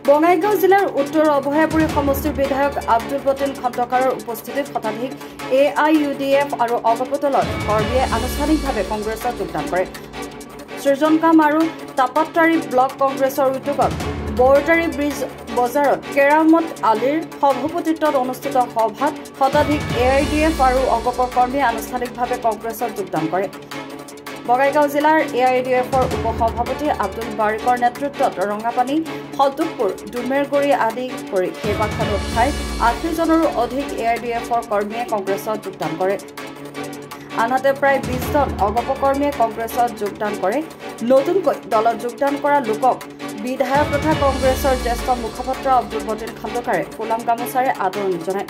বঙাইগাঁও জিলাৰ উত্তৰ অভয়াপুৰী সমষ্টিৰ বিধায়ক আব্দুল বতিন খন্দকাৰৰ উপস্থিতিত শতাধিক AIUDF আৰু অগপ দলৰ কৰ্মীয়ে আনুষ্ঠানিকভাৱে কংগ্ৰেছত যোগদান কৰে। সৃজনকাম আৰু তাপাত্তাৰী ব্লক কংগ্ৰেছৰ উদ্যোগত বৰতাৰী ব্ৰিজ বজাৰত কেৰামত আলীৰ সভাপতিত্বত অনুষ্ঠিত সভাত শতাধিক AIUDF আৰু অগপৰ কৰ্মীয়ে আনুষ্ঠানিকভাৱে কংগ্ৰেছত যোগদান কৰে। বঙাইগাঁও জিলাৰ AIUDFৰ উপসভাপতি আব্দুল বাৰিকৰ নেতৃত্বত ৰঙাপানী, সন্তোষপুৰ, ডুমেৰগুৰি আদি কৰি কেইবাখনো ঠাইৰ ৮০জনৰো অধিক AIUDFৰ কৰ্মীয়ে কংগ্ৰেছত যোগদান কৰে। আনহাতে প্ৰায় ২০জন অগপ কৰ্মীয়ে কংগ্ৰেছত যোগদান কৰে। নতুনকৈ দলত যোগদান কৰা লোকক বিধায়ক তথা কংগ্ৰেছৰ জ্যেষ্ঠ মুখপাত্ৰ আব্দুল বতিন খন্দকাৰে ফুলাম গামোচাৰে আদৰণি জনায়।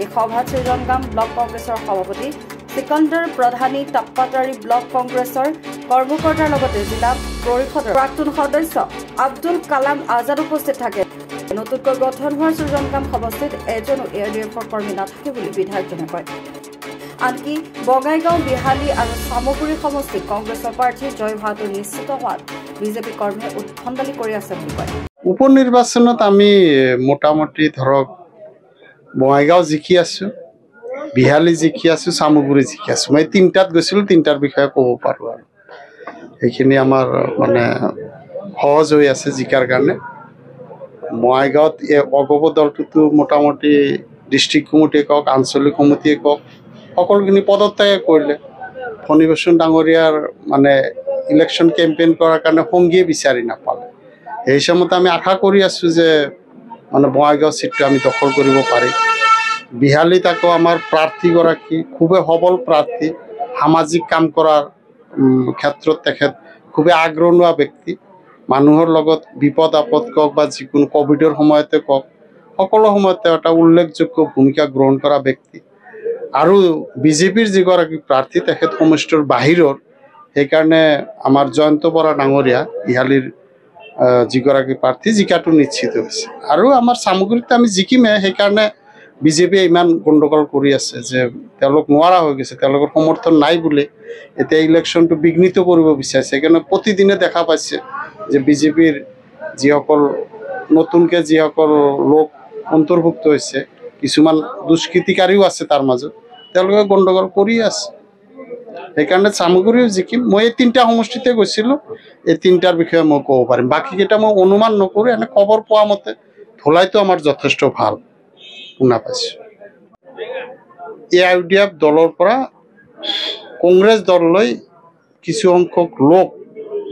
এই সভাত সৃজনগাম ব্লক কংগ্ৰেছৰ সভাপতি সিকন্দৰ প্ৰধানী, তাপ্পাতাৰী ব্লক কংগ্ৰেছৰ কৰ্মকৰ্তাৰ লগতে জিলা পৰিষদৰ প্ৰাক্তন সদস্য আব্দুল কালাম আজাদ উপস্থিত থাকে। নতুনকৈ গঠন হোৱা সৃজনগাম সমষ্টিত এজনো AIUDFৰ কৰ্মী নাথাকে বুলি বিধায়কজনে কয়। আনকি বঙাইগাঁও, বিহালী আৰু চামগুৰি সমষ্টিত কংগ্ৰেছৰ প্ৰাৰ্থী জয় হোৱাটো নিশ্চিত হোৱাত বিজেপি কৰ্মীয়ে উদ্ভণ্ডালি কৰি আছে বুলি কয়। উপ নিৰ্বাচনত আমি মোটামুটি ধৰক বঙাইগাঁও জিকি আছো, বিহালী জিকি আছো, চামগুৰি জিকি আছো। মই তিনিটাত গৈছিলোঁ, তিনিটাৰ বিষয়ে ক'ব পাৰোঁ আৰু সেইখিনি আমাৰ মানে সহজ হৈ আছে জিকাৰ কাৰণে। বঙাইগাঁৱত এই অগপ দলটোতো মোটামুটি ডিষ্ট্ৰিক্ট কমিটিয়ে কওক, আঞ্চলিক সমিতিয়ে কওক, সকলোখিনি পদত্যাগ কৰিলে। ফণীভূষণ ডাঙৰীয়াৰ মানে ইলেকশ্যন কেম্পেইন কৰাৰ কাৰণে সংগীয়ে বিচাৰি নাপালে। সেই হিচাপত আমি আশা কৰি আছোঁ যে মানে বঙাইগাঁও চিটটো আমি দখল কৰিব পাৰিম। বিহালীত আকৌ আমাৰ প্ৰাৰ্থীগৰাকী খুবেই সবল প্ৰাৰ্থী, সামাজিক কাম কৰাৰ ক্ষেত্ৰত তেখেত খুবেই আগৰণুৱা ব্যক্তি। মানুহৰ লগত বিপদ আপদ কওক বা যিকোনো ক'ভিডৰ সময়তে কওক, সকলো সময়তে এটা উল্লেখযোগ্য ভূমিকা গ্ৰহণ কৰা ব্যক্তি। আৰু বিজেপিৰ যিগৰাকী প্ৰাৰ্থী তেখেত সমষ্টিৰ বাহিৰৰ, সেইকাৰণে আমাৰ জয়ন্ত বৰা ডাঙৰীয়া বিহালীৰ যিগৰাকী প্ৰাৰ্থী জিকাটো নিশ্চিত হৈছে। আৰু আমাৰ চামগুৰিত আমি জিকিমে, সেইকাৰণে বিজেপিয়ে ইমান গণ্ডগোল কৰি আছে যে তেওঁলোক নোৱাৰা হৈ গৈছে, তেওঁলোকৰ সমৰ্থন নাই বুলি এতিয়া ইলেকশ্যনটো বিঘ্নিত কৰিব বিচাৰিছে। সেইকাৰণে প্ৰতিদিনে দেখা পাইছে যে বিজেপিৰ যিসকল নতুনকৈ যিসকল লোক অন্তৰ্ভুক্ত হৈছে, কিছুমান দুষ্কৃতিকাৰীও আছে তাৰ মাজত, তেওঁলোকে গণ্ডগোল কৰি আছে। সেইকাৰণে চামগুৰিও জিকিম। মই এই তিনিটা সমষ্টিতে গৈছিলোঁ, এই তিনিটাৰ বিষয়ে মই ক'ব পাৰিম। বাকীকেইটা মই অনুমান নকৰোঁ, এনে খবৰ পোৱা মতে ধলাইটো আমাৰ যথেষ্ট ভাল শুনা পাইছোঁ। AIUDF দলৰ পৰা কংগ্ৰেছ দললৈ কিছু সংখ্যক লোক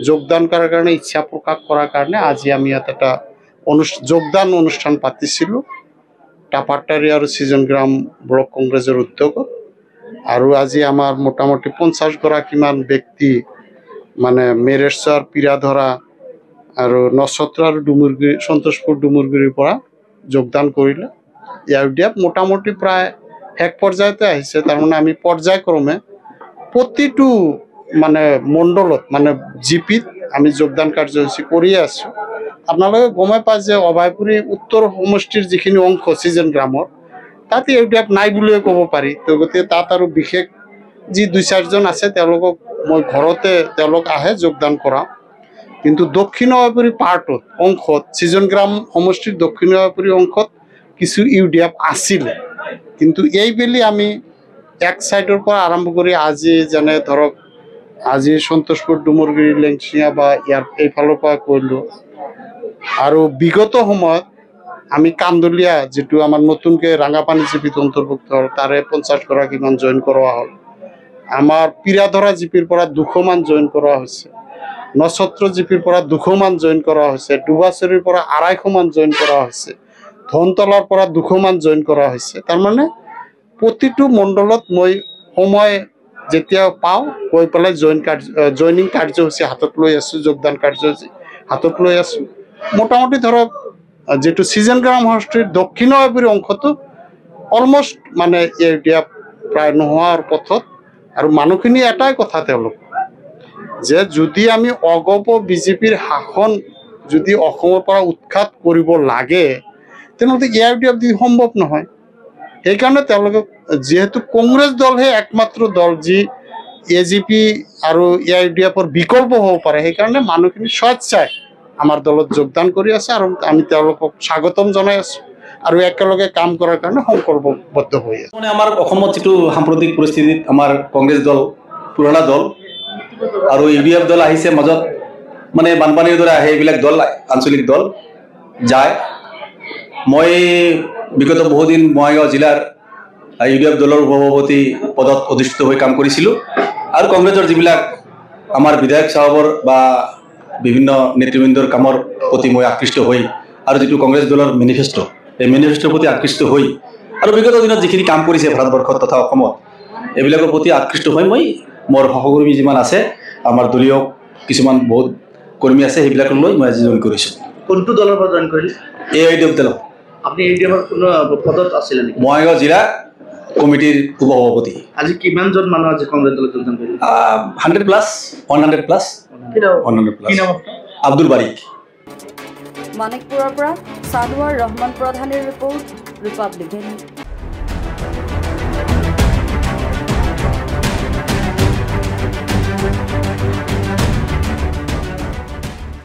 যোগদান কৰাৰ কাৰণে ইচ্ছা প্ৰকাশ কৰাৰ কাৰণে আজি আমি ইয়াত এটা যোগদান অনুষ্ঠান পাতিছিলোঁ টাপাট্টাৰী আৰু সৃজনগ্ৰাম ব্লক কংগ্ৰেছৰ উদ্যোগত। আৰু আজি আমাৰ মোটামুটি 50গৰাকীমান ব্যক্তি মানে মেৰেশ্বৰ, পিৰাধৰা আৰু নছত্ৰ আৰু ডুমুৰগুৰি, সন্তোষপুৰ ডুমুৰগুৰিৰ পৰা যোগদান কৰিলে। AIUDF মোটামুটি প্ৰায় শেষ পৰ্যায়তে আহিছে। তাৰমানে আমি পৰ্যায়ক্ৰমে প্ৰতিটো মানে মণ্ডলত মানে জিপিত আমি যোগদান কাৰ্যসূচী কৰিয়ে আছোঁ। আপোনালোকে গমে পায় যে অভয়পুৰী উত্তৰ সমষ্টিৰ যিখিনি অংশ সৃজনগ্ৰামৰ, তাত AIUDF নাই বুলিয়ে ক'ব পাৰি। তো গতিকে তাত আৰু বিশেষ যি ২-৪জন আছে তেওঁলোকক মই ঘৰতে তেওঁলোক আহে যোগদান কৰা। কিন্তু দক্ষিণ অভয়পুৰী পাৰ্টত অংশত সৃজনগ্ৰাম সমষ্টিৰ দক্ষিণ অভয়পুৰী অংশত কিছু UDF আছিলে। কিন্তু এইবেলি আমি এক চাইডৰ পৰা আৰম্ভ কৰি আজি যেনে ধৰক আজি সন্তোষপুৰ, ডুমুৰগুৰি, লেংচিঙা বা ইয়াৰ এইফালৰ পৰা কৰিলোঁ। আৰু বিগত সময়ত আমি কান্দলীয়া যিটো আমাৰ নতুনকৈ ৰাঙাপানী জিপিত অন্তৰ্ভুক্ত হ'ল, তাৰে 50গৰাকীমান জইন কৰোৱা হ'ল। আমাৰ পিৰাধৰা জিপিৰ পৰা 200মান জইন কৰোৱা হৈছে। নছত্ৰ জিপিৰ পৰা 200মান জইন কৰা হৈছে। ডুবাচৰীৰ পৰা 250মান জইন কৰা হৈছে। ধনতলাৰ পৰা 200মান জইন কৰা হৈছে। তাৰমানে প্ৰতিটো মণ্ডলত মই সময় যেতিয়া পাওঁ গৈ পেলাই জইনিং কাৰ্যসূচী হাতত লৈ আছোঁ, যোগদান কাৰ্যসূচী হাতত লৈ আছোঁ। মোটামুটি ধৰক যিটো সৃজনগ্ৰাম সমষ্টিৰ দক্ষিণ অভয়পুৰী অংশটো অলমষ্ট মানে AIUDF প্ৰায় নোহোৱাৰ পথত। আৰু মানুহখিনি এটাই কথা তেওঁলোক যে যদি আমি অগপ বিজেপিৰ শাসন যদি অসমৰ পৰা উৎখাত কৰিব লাগে, তেনেহ'লে AIUDF দি সম্ভৱ নহয়। সেইকাৰণে তেওঁলোকে যিহেতু কংগ্ৰেছ দলহে একমাত্ৰ দল যি AGP আৰু AIUDFৰ বিকল্প হ'ব পাৰে, সেইকাৰণে মানুহখিনি স্বেচ্ছাই আমাৰ দলত যোগদান কৰি আছে আৰু আমি তেওঁলোকক স্বাগতম জনাই আছোঁ আৰু একেলগে কাম কৰাৰ কাৰণে সংকল্পবদ্ধ হৈ আছে। মানে আমাৰ অসমত যিটো সাম্প্ৰতিক পৰিস্থিতিত আমাৰ কংগ্ৰেছ দল পুৰণা দল আৰু UDF দল আহিছে মাজত মানে বানপানীৰ দৰে আহে এইবিলাক দল আঞ্চলিক দল যায়। মই বিগত বহুদিন বঙাইগাঁও জিলাৰ UDF দলৰ সভাপতি পদত অধিষ্ঠিত হৈ কাম কৰিছিলোঁ আৰু কংগ্ৰেছৰ যিবিলাক আমাৰ বিধায়ক সাহেবৰ বা বিভিন্ন নেতৃবৃন্দৰ কামৰ প্ৰতি মই আকৃষ্ট হৈ আৰু যিটো কংগ্ৰেছ দলৰ মেনিফেষ্টো এই মেনিফেষ্টোৰ প্ৰতি আকৃষ্ট হৈ আৰু বিগত দিনত যিখিনি কাম কৰিছে ভাৰতবৰ্ষত তথা অসমত এইবিলাকৰ প্ৰতি আকৃষ্ট হৈ মই মোৰ সহকৰ্মী যিমান আছে আমাৰ দলীয় কিছুমান বহুত কৰ্মী আছে সেইবিলাকক লৈ মই আজি জইন কৰিছোঁ। কোনটো দলৰ পৰা জইন কৰিলে? UDF দল। আপুনি UDFৰ কোনো পদত আছিলে নেকি? বঙাইগাঁও জিলা কমিটিৰ উপসভাপতি। আজি কিমানজন মানুহ আজি কংগ্ৰেছ দলত যোগদান কৰিলে? 100+, 100+। আব্দুল বাৰিক। মানিকপুৰৰ পৰা ছানোৱাৰ ৰহমান প্ৰধানীৰ ৰিপৰ্ট, ৰিপাব্লিক।